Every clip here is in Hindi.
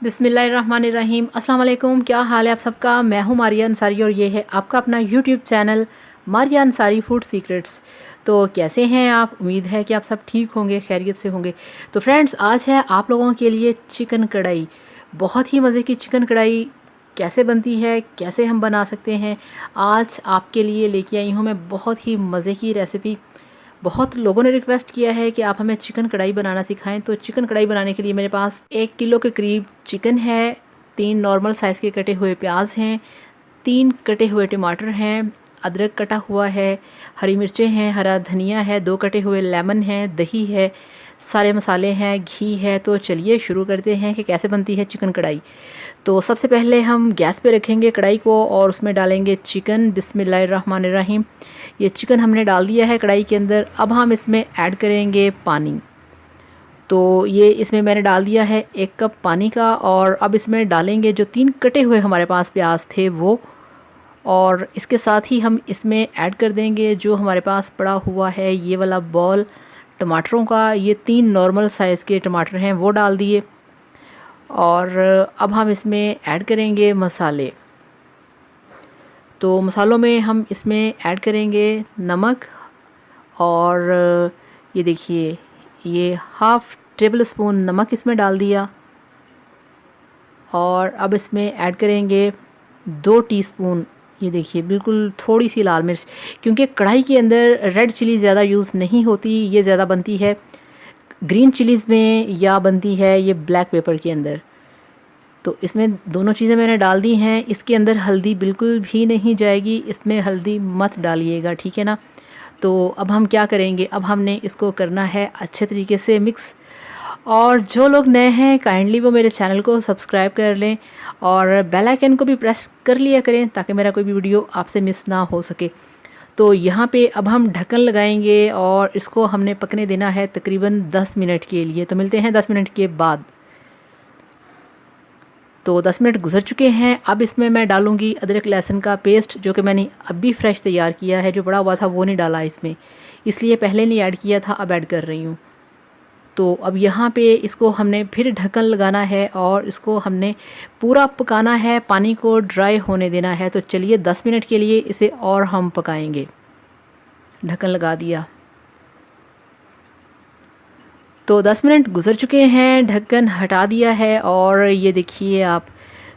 बिस्मिल्लाहिर्रहमानिर्रहीम। अस्सलाम वालेकुम। क्या हाल है आप सबका। मैं हूँ मारिया अंसारी और ये है आपका अपना YouTube channel Maria Ansari food secrets. तो कैसे हैं आप। उम्मीद है कि आप सब ठीक होंगे, खैरियत से होंगे। तो फ्रेंड्स, आज है आप लोगों के लिए चिकन कढ़ाई। बहुत ही मज़े की चिकन कढ़ाई कैसे बनती है, कैसे हम बना सकते हैं, आज आपके लिए लेके आई हूँ मैं बहुत ही मज़े की रेसिपी। बहुत लोगों ने रिक्वेस्ट किया है कि आप हमें चिकन कढ़ाई बनाना सिखाएं। तो चिकन कढ़ाई बनाने के लिए मेरे पास 1 किलो के करीब चिकन है, 3 नॉर्मल साइज़ के कटे हुए प्याज हैं, 3 कटे हुए टमाटर हैं, अदरक कटा हुआ है, हरी मिर्चें हैं, हरा धनिया है, 2 कटे हुए लेमन हैं, दही है, सारे मसाले हैं, घी है। तो चलिए शुरू करते हैं कि कैसे बनती है चिकन कढ़ाई। तो सबसे पहले हम गैस पे रखेंगे कढ़ाई को और उसमें डालेंगे चिकन। बिस्मिल्लाहिर्रहमानिर्रहीम। ये चिकन हमने डाल दिया है कढ़ाई के अंदर। अब हम इसमें ऐड करेंगे पानी। तो ये इसमें मैंने डाल दिया है 1 कप पानी का। और अब इसमें डालेंगे जो 3 कटे हुए हमारे पास प्याज थे वो, और इसके साथ ही हम इसमें ऐड कर देंगे जो हमारे पास पड़ा हुआ है ये वाला बॉल टमाटरों का। ये 3 नॉर्मल साइज़ के टमाटर हैं वो डाल दिए। और अब हम इसमें ऐड करेंगे मसाले। तो मसालों में हम इसमें ऐड करेंगे नमक, और ये देखिए ये हाफ़ टेबल स्पून नमक इसमें डाल दिया। और अब इसमें ऐड करेंगे 2 टीस्पून, ये देखिए बिल्कुल थोड़ी सी लाल मिर्च, क्योंकि कढ़ाई के अंदर रेड चिली ज़्यादा यूज़ नहीं होती, ये ज़्यादा बनती है ग्रीन चिलीज़ में या बनती है ये ब्लैक पेपर के अंदर। तो इसमें दोनों चीज़ें मैंने डाल दी हैं। इसके अंदर हल्दी बिल्कुल भी नहीं जाएगी, इसमें हल्दी मत डालिएगा, ठीक है ना। तो अब हम क्या करेंगे, अब हमने इसको करना है अच्छे तरीके से मिक्स। और जो लोग नए हैं काइंडली वो मेरे चैनल को सब्सक्राइब कर लें और बेल आइकन को भी प्रेस कर लिया करें ताकि मेरा कोई भी वीडियो आपसे मिस ना हो सके। तो यहाँ पे अब हम ढक्कन लगाएंगे और इसको हमने पकने देना है तकरीबन 10 मिनट के लिए। तो मिलते हैं 10 मिनट के बाद। तो 10 मिनट गुजर चुके हैं। अब इसमें मैं डालूंगी अदरक लहसुन का पेस्ट, जो कि मैंने अभी फ्रेश तैयार किया है। जो बड़ा हुआ था वो नहीं डाला इसमें, इसलिए पहले नहीं ऐड किया था, अब ऐड कर रही हूँ। तो अब यहाँ पे इसको हमने फिर ढक्कन लगाना है और इसको हमने पूरा पकाना है, पानी को ड्राई होने देना है। तो चलिए 10 मिनट के लिए इसे और हम पकाएंगे। ढक्कन लगा दिया। तो 10 मिनट गुजर चुके हैं, ढक्कन हटा दिया है और ये देखिए आप,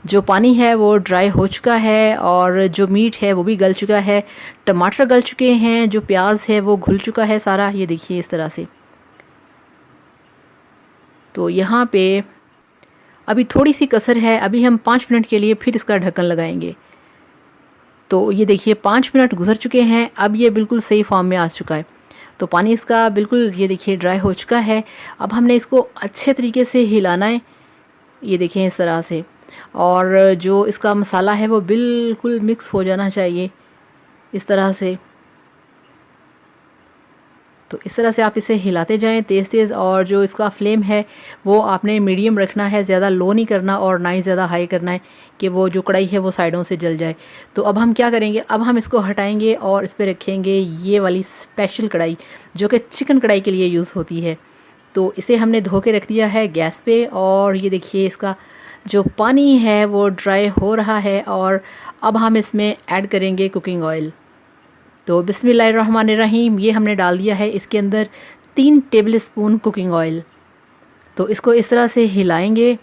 जो पानी है वो ड्राई हो चुका है और जो मीट है वो भी गल चुका है, टमाटर गल चुके हैं, जो प्याज है वो घुल चुका है सारा, ये देखिए इस तरह से। तो यहाँ पे अभी थोड़ी सी कसर है, अभी हम 5 मिनट के लिए फिर इसका ढक्कन लगाएंगे। तो ये देखिए 5 मिनट गुजर चुके हैं, अब ये बिल्कुल सही फॉर्म में आ चुका है। तो पानी इसका बिल्कुल ये देखिए ड्राई हो चुका है। अब हमने इसको अच्छे तरीके से हिलाना है, ये देखें इस तरह से। और जो इसका मसाला है वो बिल्कुल मिक्स हो जाना चाहिए इस तरह से। तो इस तरह से आप इसे हिलाते जाएं तेज़ तेज़। और जो इसका फ्लेम है वो आपने मीडियम रखना है, ज़्यादा लो नहीं करना और ना ही ज़्यादा हाई करना है कि वो जो कढ़ाई है वो साइडों से जल जाए। तो अब हम क्या करेंगे, अब हम इसको हटाएंगे और इस पर रखेंगे ये वाली स्पेशल कढ़ाई जो कि चिकन कढ़ाई के लिए यूज़ होती है। तो इसे हमने धो के रख दिया है गैस पे। और ये देखिए इसका जो पानी है वो ड्राई हो रहा है। और अब हम इसमें ऐड करेंगे कुकिंग ऑयल। तो बिस्मिल्लाहिर्रहमानिर्रहीम, ये हमने डाल दिया है इसके अंदर 3 टेबल स्पून कुकिंग ऑयल। तो इसको इस तरह से हिलाएंगे।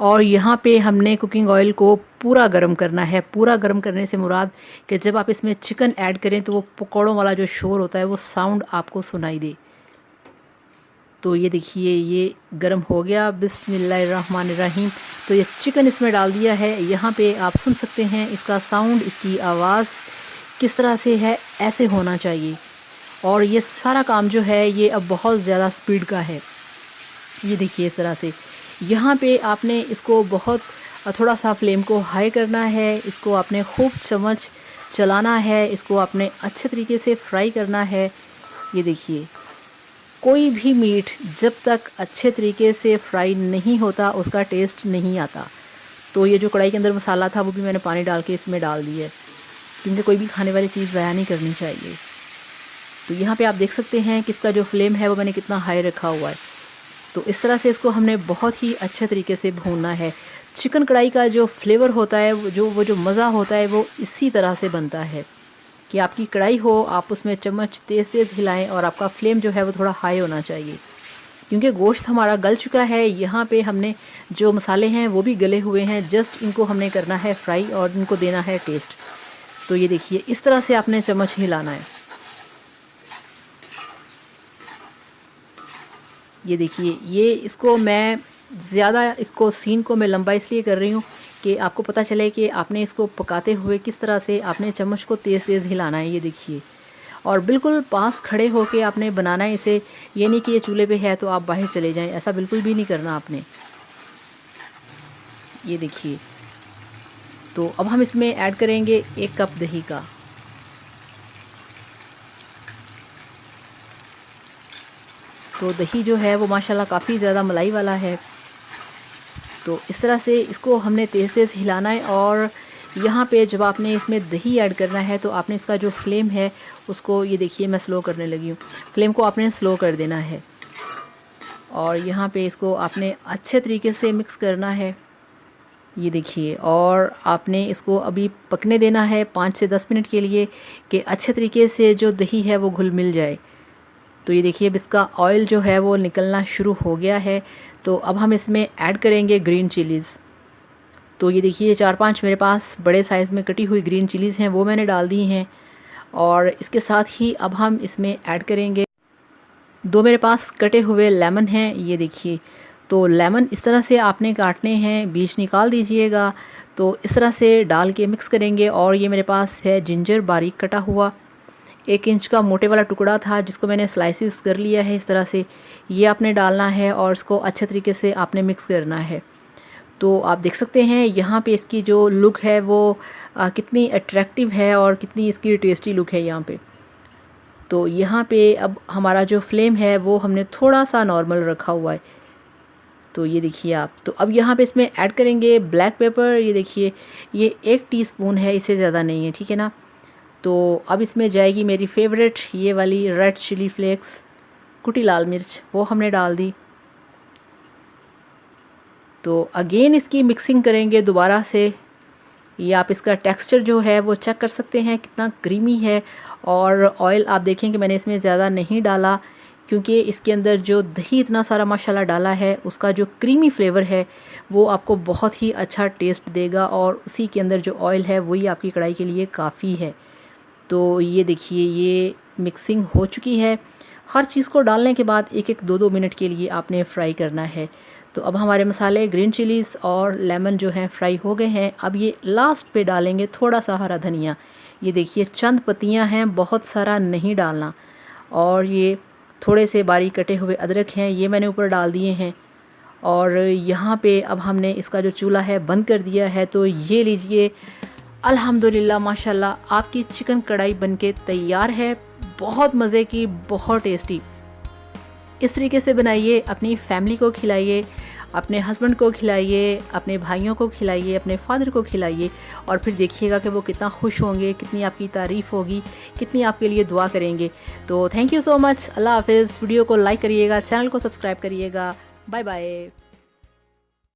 और यहाँ पे हमने कुकिंग ऑयल को पूरा गर्म करना है। पूरा गर्म करने से मुराद कि जब आप इसमें चिकन ऐड करें तो वो पकौड़ों वाला जो शोर होता है वो साउंड आपको सुनाई दे। तो ये देखिए ये गर्म हो गया। बिस्मिल्लाहिर्रहमानिर्रहीम। तो ये चिकन इसमें डाल दिया है। यहाँ पे आप सुन सकते हैं इसका साउंड, इसकी आवाज़ किस तरह से है, ऐसे होना चाहिए। और ये सारा काम जो है ये अब बहुत ज़्यादा स्पीड का है, ये देखिए इस तरह से। यहाँ पे आपने इसको बहुत थोड़ा सा फ्लेम को हाई करना है, इसको आपने खूब चम्मच चलाना है, इसको आपने अच्छे तरीके से फ्राई करना है। ये देखिए कोई भी मीट जब तक अच्छे तरीके से फ्राई नहीं होता उसका टेस्ट नहीं आता। तो ये जो कढ़ाई के अंदर मसाला था वो भी मैंने पानी डाल के इसमें डाल दिया है, क्योंकि कोई भी खाने वाली चीज़ ज़ाया नहीं करनी चाहिए। तो यहाँ पे आप देख सकते हैं कि इसका जो फ्लेम है वो मैंने कितना हाई रखा हुआ है। तो इस तरह से इसको हमने बहुत ही अच्छे तरीके से भूनना है। चिकन कढ़ाई का जो फ्लेवर होता है, वो जो मज़ा होता है, वो इसी तरह से बनता है कि आपकी कढ़ाई हो, आप उसमें चम्मच तेज़ तेज़ हिलाएं और आपका फ्लेम जो है वो थोड़ा हाई होना चाहिए, क्योंकि गोश्त हमारा गल चुका है। यहाँ पे हमने जो मसाले हैं वो भी गले हुए हैं, जस्ट इनको हमने करना है फ्राई और इनको देना है टेस्ट। तो ये देखिए इस तरह से आपने चम्मच हिलाना है। ये देखिए, ये इसको मैं ज़्यादा इसको सीन को मैं लंबा इसलिए कर रही हूँ कि आपको पता चले कि आपने इसको पकाते हुए किस तरह से आपने चम्मच को तेज़ तेज़ हिलाना है। ये देखिए, और बिल्कुल पास खड़े होके आपने बनाना है इसे। ये नहीं कि ये चूल्हे पे है तो आप बाहर चले जाएं, ऐसा बिल्कुल भी नहीं करना आपने। ये देखिए, तो अब हम इसमें ऐड करेंगे 1 कप दही का। तो दही जो है वो माशाल्लाह काफ़ी ज़्यादा मलाई वाला है। तो इस तरह से इसको हमने तेज़ तेज़ हिलाना है। और यहाँ पे जब आपने इसमें दही ऐड करना है तो आपने इसका जो फ्लेम है उसको, ये देखिए मैं स्लो करने लगी हूँ, फ्लेम को आपने स्लो कर देना है। और यहाँ पे इसको आपने अच्छे तरीके से मिक्स करना है। ये देखिए, और आपने इसको अभी पकने देना है 5 से 10 मिनट के लिए कि अच्छे तरीके से जो दही है वो घुल मिल जाए। तो ये देखिए अब इसका ऑयल जो है वो निकलना शुरू हो गया है। तो अब हम इसमें ऐड करेंगे ग्रीन चिलीज़। तो ये देखिए 4-5 मेरे पास बड़े साइज़ में कटी हुई ग्रीन चिलीज़ हैं, वो मैंने डाल दी हैं। और इसके साथ ही अब हम इसमें ऐड करेंगे 2 मेरे पास कटे हुए लेमन हैं। ये देखिए, तो लेमन इस तरह से आपने काटने हैं, बीज निकाल दीजिएगा। तो इस तरह से डाल के मिक्स करेंगे। और ये मेरे पास है जिंजर बारीक कटा हुआ, 1 इंच का मोटे वाला टुकड़ा था जिसको मैंने स्लाइसिस कर लिया है इस तरह से। ये आपने डालना है और इसको अच्छे तरीके से आपने मिक्स करना है। तो आप देख सकते हैं यहाँ पे इसकी जो लुक है वो कितनी अट्रैक्टिव है और कितनी इसकी टेस्टी लुक है यहाँ पे। तो यहाँ पे अब हमारा जो फ्लेम है वो हमने थोड़ा सा नॉर्मल रखा हुआ है। तो ये देखिए आप, तो अब यहाँ पे इसमें ऐड करेंगे ब्लैक पेपर। ये देखिए, ये 1 टीस्पून है, इससे ज़्यादा नहीं है, ठीक है ना। तो अब इसमें जाएगी मेरी फेवरेट ये वाली रेड चिली फ्लेक्स, कुटी लाल मिर्च, वो हमने डाल दी। तो अगेन इसकी मिक्सिंग करेंगे दोबारा से। ये आप इसका टेक्सचर जो है वो चेक कर सकते हैं कितना क्रीमी है। और ऑयल आप देखें कि मैंने इसमें ज़्यादा नहीं डाला, क्योंकि इसके अंदर जो दही इतना सारा माशाल्लाह डाला है, उसका जो क्रीमी फ्लेवर है वो आपको बहुत ही अच्छा टेस्ट देगा। और उसी के अंदर जो ऑयल है वही आपकी कढ़ाई के लिए काफ़ी है। तो ये देखिए, ये मिक्सिंग हो चुकी है। हर चीज़ को डालने के बाद 1-1, 2-2 मिनट के लिए आपने फ्राई करना है। तो अब हमारे मसाले ग्रीन चिलीज़ और लेमन जो हैं फ्राई हो गए हैं। अब ये लास्ट पे डालेंगे थोड़ा सा हरा धनिया। ये देखिए चंद पत्तियां हैं, बहुत सारा नहीं डालना। और ये थोड़े से बारीक कटे हुए अदरक हैं, ये मैंने ऊपर डाल दिए हैं। और यहाँ पे अब हमने इसका जो चूल्हा है बंद कर दिया है। तो ये लीजिए, अल्हम्दुलिल्लाह माशाल्लाह आपकी चिकन कढ़ाई बनके तैयार है। बहुत मज़े की, बहुत टेस्टी। इस तरीके से बनाइए, अपनी फैमिली को खिलाइए, अपने हस्बैंड को खिलाइए, अपने भाइयों को खिलाइए, अपने फादर को खिलाइए। और फिर देखिएगा कि वो कितना खुश होंगे, कितनी आपकी तारीफ़ होगी, कितनी आपके लिए दुआ करेंगे। तो थैंक यू सो मच। अल्लाह हाफ़िज़। वीडियो को लाइक करिएगा, चैनल को सब्सक्राइब करिएगा। Bye bye.